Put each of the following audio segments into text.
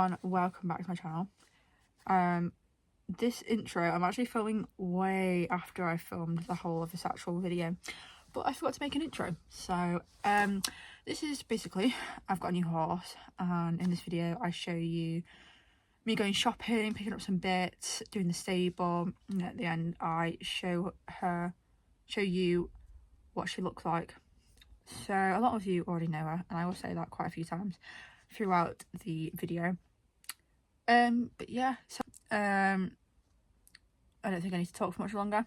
everyone, welcome back to my channel. This intro I'm actually filming way after I filmed the whole of this actual video, but I forgot to make an intro. So this is basically, I've got a new horse, and in this video I show you me going shopping, picking up some bits, doing the stable, and at the end I show you what she looks like. So a lot of you already know her, and I will say that quite a few times throughout the video. But yeah, so I don't think I need to talk for much longer.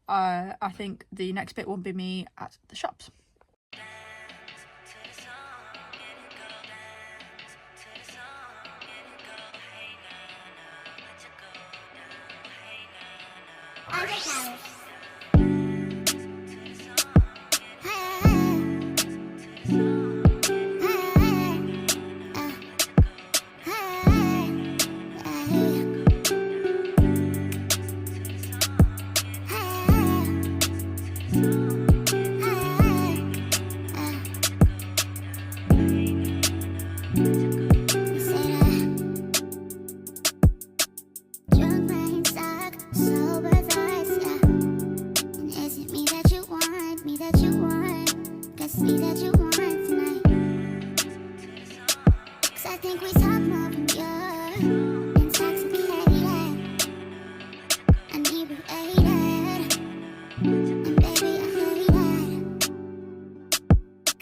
I think the next bit will be me at the shops.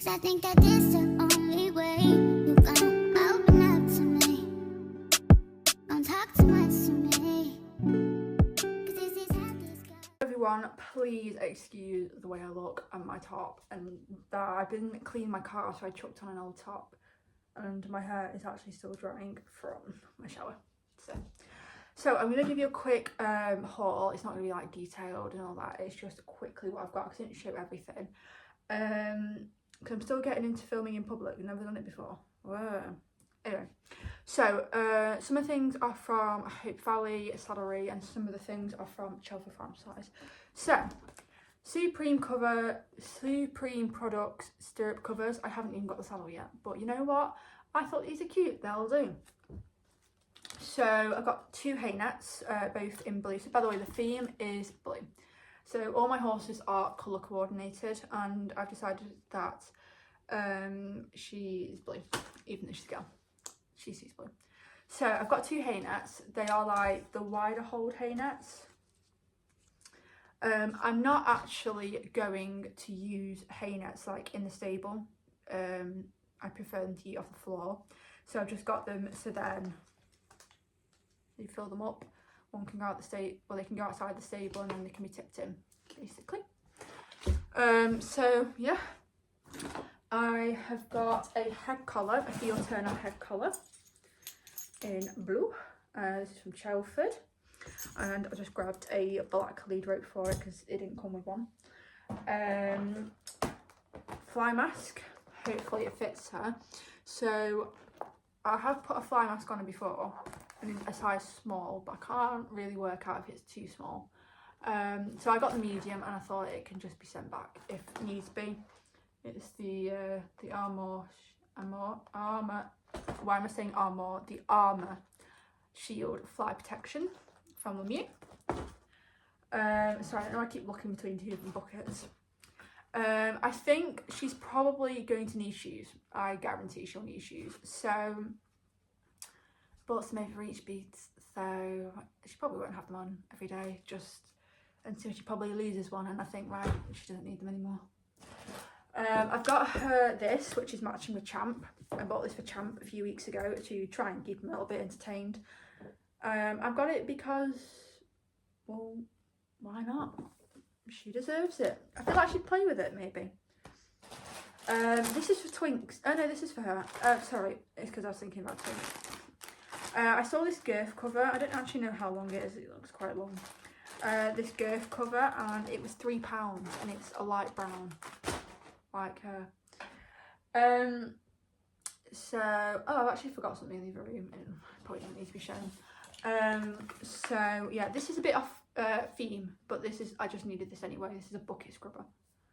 I think that this is the only way you gonna open up to me. Don't talk too much to me, 'cause this is how this goes. Everyone, please excuse the way I look and my top, and that I've been cleaning my car, so I chucked on an old top, and my hair is actually still drying from my shower. So I'm going to give you a quick haul. It's not going to be like detailed and all that, it's just quickly what I've got, because I didn't show everything. Because I'm still getting into filming in public. I've never done it before. Whoa. Anyway, so some of the things are from Hope Valley, Saddlery, and some of the things are from Chelford Farm Size. So, Supreme Products stirrup covers. I haven't even got the saddle yet, but you know what? I thought these are cute. They'll do. So I've got two hay nets, both in blue. So by the way, the theme is blue. So all my horses are colour coordinated, and I've decided that she's blue, even though she's a girl. She sees blue. So I've got two hay nets. They are like the wider hold hay nets. I'm not actually going to use hay nets like in the stable. I prefer them to eat off the floor. So I've just got them so then you fill them up. One can go out the stable, or they can go outside the stable, and then they can be tipped in, basically. So yeah, I have got a head collar, a heel turner head collar in blue. This is from Chelford, and I just grabbed a black lead rope for it because it didn't come with one. Fly mask, hopefully it fits her. So I have put a fly mask on her before, in a size small, but I can't really work out if it's too small. So I got the medium, and I thought it can just be sent back if needs be. It's the Armour. Why am I saying Armour? The Armour Shield Fly Protection from Lemieux. Sorry, I know I keep looking between two different buckets. I think she's probably going to need shoes. I guarantee she'll need shoes. So bought some over each beads, so she probably won't have them on every day, just until she probably loses one, and I think, right, she doesn't need them anymore. I've got her this, which is matching with Champ. I bought this for Champ a few weeks ago to try and keep him a little bit entertained. I've got it because, well, why not? She deserves it. I feel like she'd play with it, maybe. This is for Twinks. Oh no, this is for her. Sorry, it's because I was thinking about Twinks. I saw this girth cover. I don't actually know how long it is. It looks quite long. This girth cover, and it was £3, and it's a light brown, like her. So, I've actually forgot something in the other room. It probably doesn't need to be shown. So yeah, this is a bit off theme, but this is, I just needed this anyway. This is a bucket scrubber,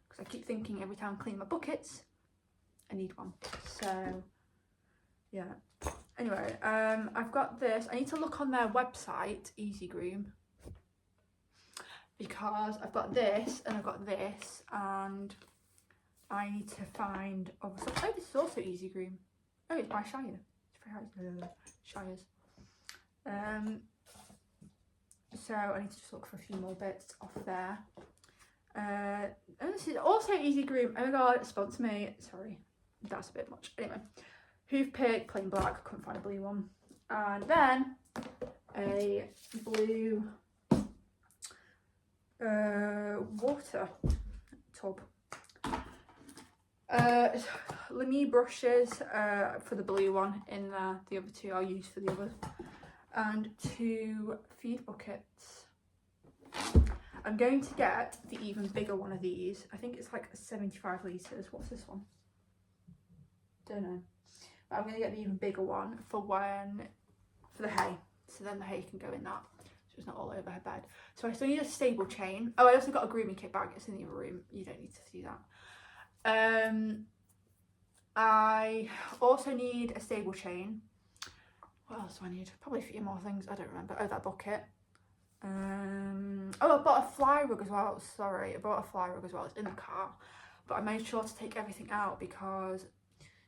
because I keep thinking every time I clean my buckets I need one. So yeah, Anyway, I've got this. I need to look on their website, Easy Groom, because I've got this and I've got this, and I need to find other stuff. Oh, this is also Easy Groom. Oh, it's by Shire. Shires. So I need to just look for a few more bits off there. And this is also Easy Groom. Oh my god, sponsor me. Sorry, that's a bit much. Anyway, Hoof Pick, plain black. Couldn't find a blue one. And then a blue water tub. Lamy brushes for the blue one in there. The other two I'll use for the others. And 2 feed buckets. I'm going to get the even bigger one of these. I think it's like 75 litres. What's this one? Don't know. But I'm going to get the even bigger one for the hay. So then the hay can go in that. So it's not all over her bed. So I still need a stable chain. Oh, I also got a grooming kit bag. It's in the other room. You don't need to see that. I also need a stable chain. What else do I need? Probably a few more things. I don't remember. Oh, that bucket. Oh, I bought a fly rug as well. Sorry, I bought a fly rug as well. It's in the car. But I made sure to take everything out because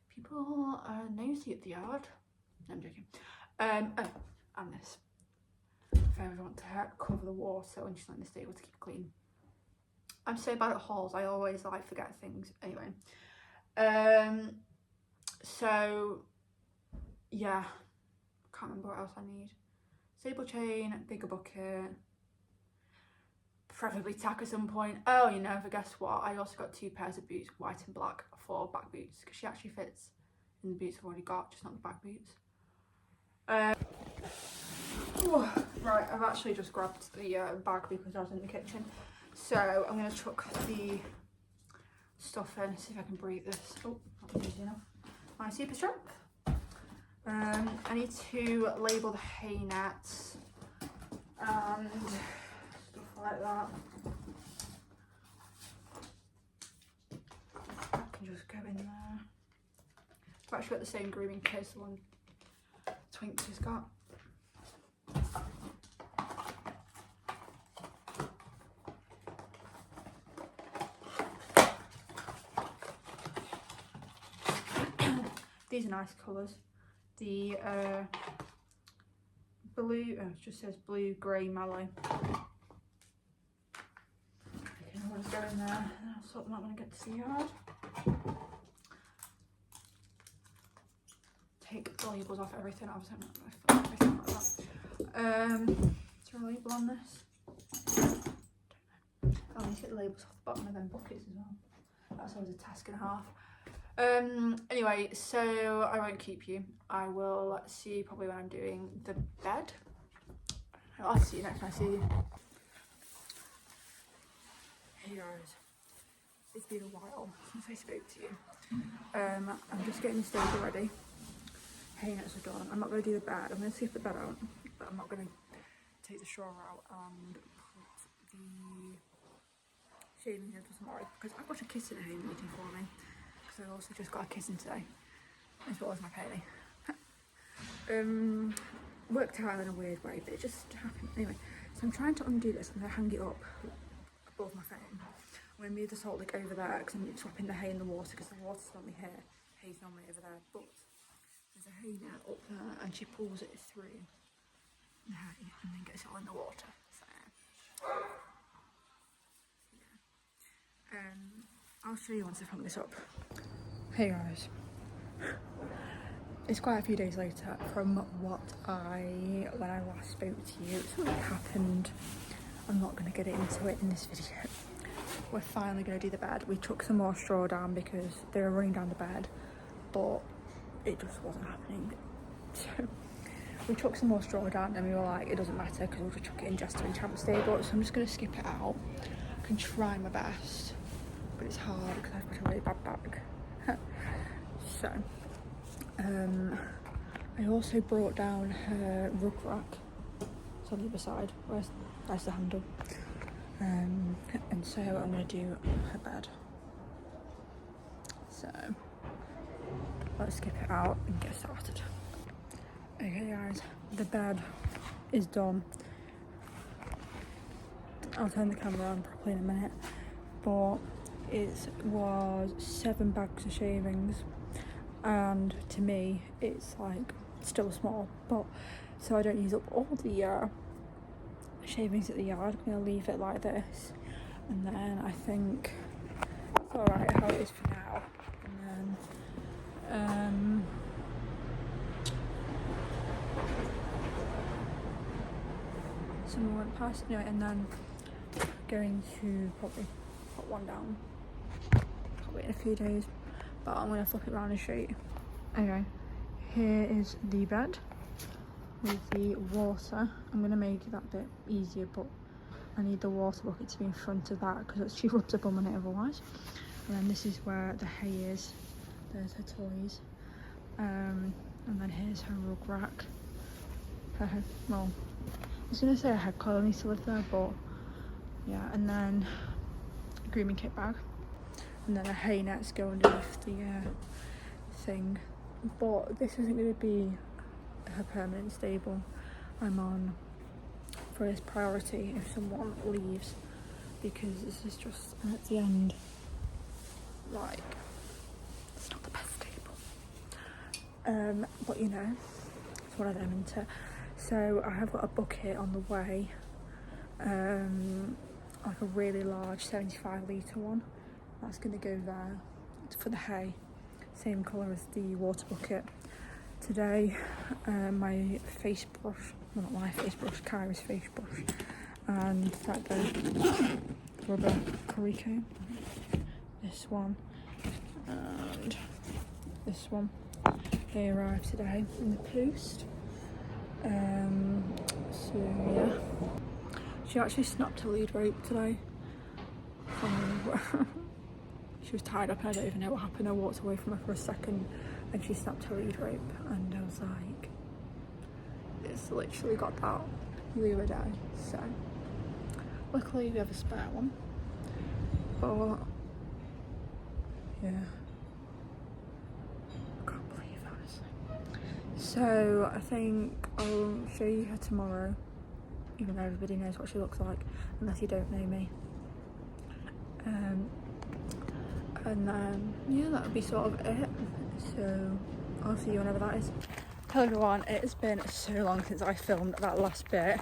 people are nosy at the yard. No, I'm joking. Oh, and this. If I ever want to cover the water when she's not in the stable to keep it clean. I'm so bad at hauls. I always like forget things. Anyway. So yeah. Can't remember what else I need. Stable chain, bigger bucket, preferably tack at some point. Oh, you know, but guess what? I also got 2 pairs of boots, white and black, for back boots, because she actually fits in the boots I've already got, just not the back boots. Right, I've actually just grabbed the bag because I was in the kitchen. So I'm going to chuck the stuff in, see if I can breathe this. Oh, not easy enough. My super strength. I need to label the hay nets and stuff like that. I can just go in there. I've actually got the same grooming kit as the one Twinks has got. These are nice colours. The blue, oh, it just says blue, grey, mallow. Okay, I want to go in there and I'll sort them out when I get to the yard. Take the labels off everything, obviously I'm not going to everything like that. Is there a label on this? Don't know. I need to get the labels off the bottom of them buckets as well. That's always a task and a half. Anyway, so I won't keep you. I will see you probably when I'm doing the bed. I'll see you next time I see you. Hey guys, it's been a while since I spoke to you. I'm just getting the stable ready. Hay nets are done. I'm not going to do the bed. I'm going to skip the bed out, but I'm not going to take the straw out and put the shaving here for tomorrow because I've got a kiss in a home waiting for me. So I also just got a kissing today, as well as my Paley. Worked out in a weird way, but it just happened. Anyway, so I'm trying to undo this. I'm going to hang it up above my phone. I'm going to move the salt lick over there because I'm swapping the hay and the water because the water's normally here, hay's normally over there. But there's a hay net up there and she pulls it through the hay and then gets it all in the water. So, yeah. I'll show you once I've hung this up. Hey guys, it's quite a few days later from when I last spoke to you. Something happened. I'm not going to get into it in this video. We're finally going to do the bed. We took some more straw down because they were running down the bed, but it just wasn't happening. So we took some more straw down and we were like, it doesn't matter because we'll just chuck it in Jester and Champ stable. So I'm just going to skip it out. I can try my best, but it's hard because I've got a really bad back. So, I also brought down her rug rack. It's on the other side. There's the handle. And so I'm going to do her bed. So, let's skip it out and get started. Okay guys, the bed is done. I'll turn the camera on properly in a minute, but it was 7 bags of shavings, and to me it's like still small, but so I don't use up all the shavings at the yard, I'm going to leave it like this, and then I think it's alright how it is for now. And then someone went past, anyway, and then going to probably put one down probably in a few days, but I'm going to flip it around and show you. Okay, here is the bed with the water. I'm going to make that a bit easier, but I need the water bucket to be in front of that because she rubs up on it otherwise. And then this is where the hay is. There's her toys, and then here's her rug rack. Well, I was going to say her head collar needs to live there, but yeah. And then a grooming kit bag, and then a hay nets go underneath the thing. But this isn't going to be her permanent stable. I'm on first priority if someone leaves, because this is just at the end, like, it's not the best stable. But you know, it's one of them, isn't it? So I have got a bucket on the way, like a really large 75 litre one. That's going to go there. It's for the hay, same colour as the water bucket. Today, my face brush, well not my face brush, Kyra's face brush, and that goes rubber curry comb. This one and this one. They arrived today in the post. So yeah, she actually snapped her lead rope today. She was tied up and I don't even know what happened. I walked away from her for a second and she snapped her lead rope, and I was like, it's literally got that the other day. So luckily we have a spare one, but yeah, I can't believe that, honestly. So I think I'll show you her tomorrow, even though everybody knows what she looks like unless you don't know me. And then yeah, that'll be sort of it. So I'll see you whenever that is. Hello everyone, it has been so long since I filmed that last bit.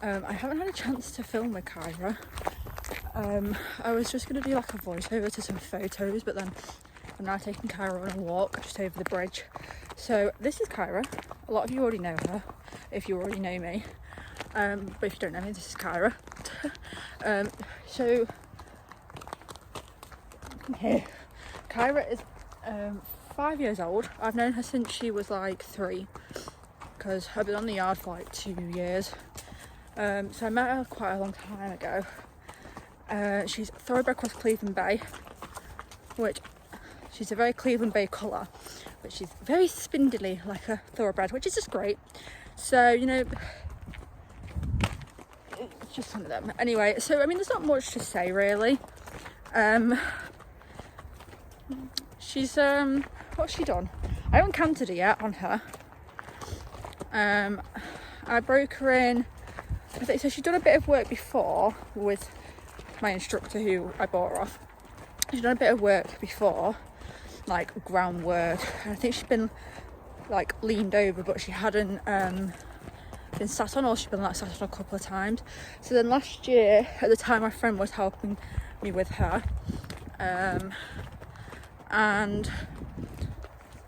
I haven't had a chance to film with Kyra. I was just going to do like a voiceover to some photos, but then I'm now taking Kyra on a walk just over the bridge. So this is Kyra. A lot of you already know her if you already know me, but if you don't know me, this is Kyra. So here, Kyra is 5 years old. I've known her since she was like 3, because I've been on the yard for like 2 years. So I met her quite a long time ago. She's thoroughbred cross Cleveland Bay, which she's a very Cleveland Bay colour, but she's very spindly like a thoroughbred, which is just great. So, you know, it's just one of them. Anyway, so I mean, there's not much to say really. She's what's she done? I haven't cantered her yet on her. I broke her in, I think, so she's done a bit of work before with my instructor who I bought her off. She's done a bit of work before, like groundwork, and I think she's been like leaned over, but she hadn't been sat on, or she's been like sat on a couple of times. So then last year, at the time my friend was helping me with her, and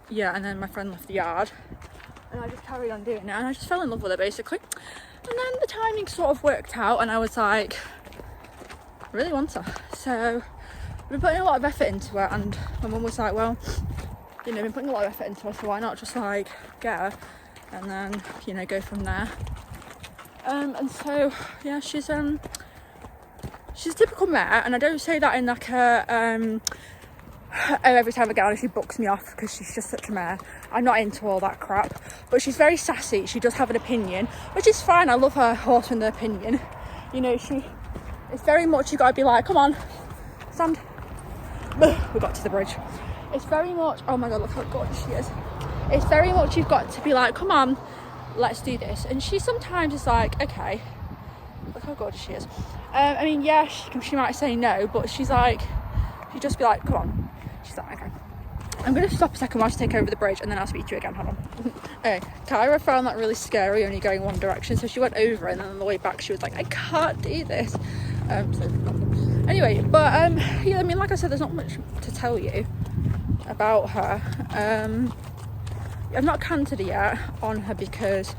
yeah, and then my friend left the yard and I just carried on doing it, and I just fell in love with her basically. And then the timing sort of worked out and I was like, I really want her. So I've been putting a lot of effort into her, and my mum was like, well, you know, I've been putting a lot of effort into her, so why not just like get her and then, you know, go from there. And so yeah, she's a typical mare, and I don't say that in like a every time I get on her she bucks me off because she's just such a mare. I'm not into all that crap, but she's very sassy. She does have an opinion, which is fine. I love her horse and the opinion, you know. It's very much, you gotta be like, come on, stand. We got to the bridge. It's very much, oh my god, look how gorgeous she is. it's very much you've got to be like, come on, let's do this. And she sometimes is like, okay, look how gorgeous she is. I mean, yeah, she might say no, but she's like, she'd just be like, come on. She's like, okay, I'm going to stop a second while she take over the bridge, and then I'll speak to you again. Hold on. Okay, Kyra found that really scary, only going one direction, so she went over, and then on the way back she was like, I can't do this. Anyway, but yeah, I mean, like I said, there's not much to tell you about her. I've not canted yet on her because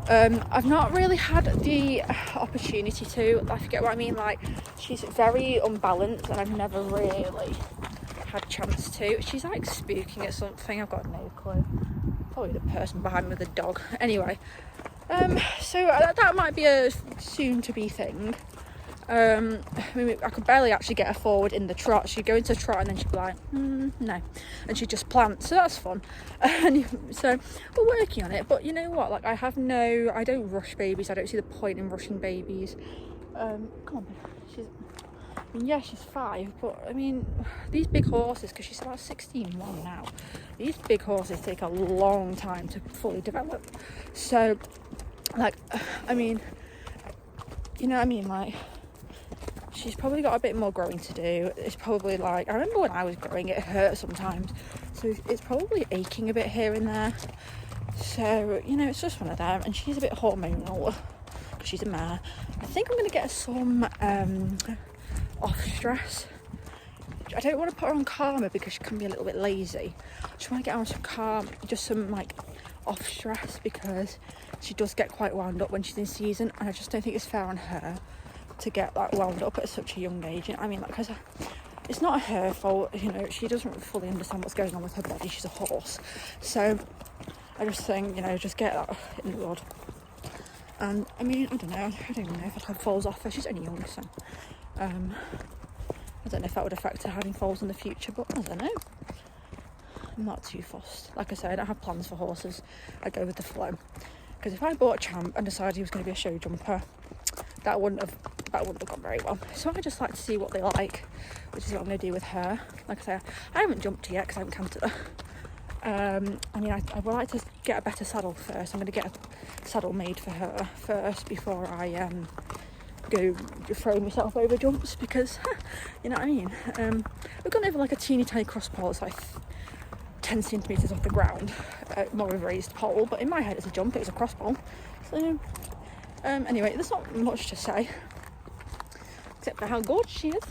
I've not really had the opportunity to. I forget what I mean. Like, she's very unbalanced, and I've never really had a chance to. She's like spooking at something. I've got no clue. Probably the person behind me with the dog. Anyway, so that might be a soon-to-be thing. I mean, I could barely actually get her forward in the trot. She'd go into trot and then she'd be like, no, and she'd just plant, so that's fun. And so we're working on it, but you know what, like, I don't rush babies. I don't see the point in rushing babies. Come on, she's 5, but I mean, these big horses, because she's about 16 now, these big horses take a long time to fully develop. So, like, I mean, you know what I mean, like, she's probably got a bit more growing to do. It's probably like, I remember when I was growing, it hurt sometimes, so it's probably aching a bit here and there. So, you know, it's just one of them. And she's a bit hormonal because she's a mare. I think I'm going to get her some off stress. I don't want to put her on Calmer because she can be a little bit lazy. I just want to get her on some calm, just some like off stress, because she does get quite wound up when she's in season, and I just don't think it's fair on her to get that wound up at such a young age. I mean, like, it's not her fault, you know, she doesn't fully understand what's going on with her body. She's a horse. So I just think, you know, just get that in the blood. And I mean, I don't know even know if I'd have foals off her. She's only young, so I don't know if that would affect her having foals in the future, but I don't know. I'm not too fussed. Like I said, I don't have plans for horses. I go with the flow. Because if I bought a Champ and decided he was going to be a show jumper, that wouldn't have gone very well. So I just like to see what they like, which is what I'm going to do with her. Like I say, I haven't jumped her yet because I haven't canted her. I mean, I would like to get a better saddle first. I'm going to get a saddle made for her first before I go throw myself over jumps, because you know what I mean. We've gone over like a teeny tiny cross pole. It's like 10 centimetres off the ground, more of a raised pole, but in my head it's a jump, it was a cross pole. So anyway, there's not much to say except for how gorgeous she is.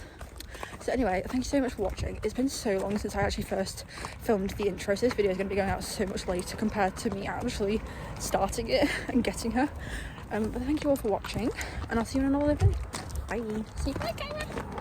So anyway, thank you so much for watching. It's been so long since I actually first filmed the intro, so this video is going to be going out so much later compared to me actually starting it and getting her. But thank you all for watching, and I'll see you in another video. Bye. See you. Bye, Kyra.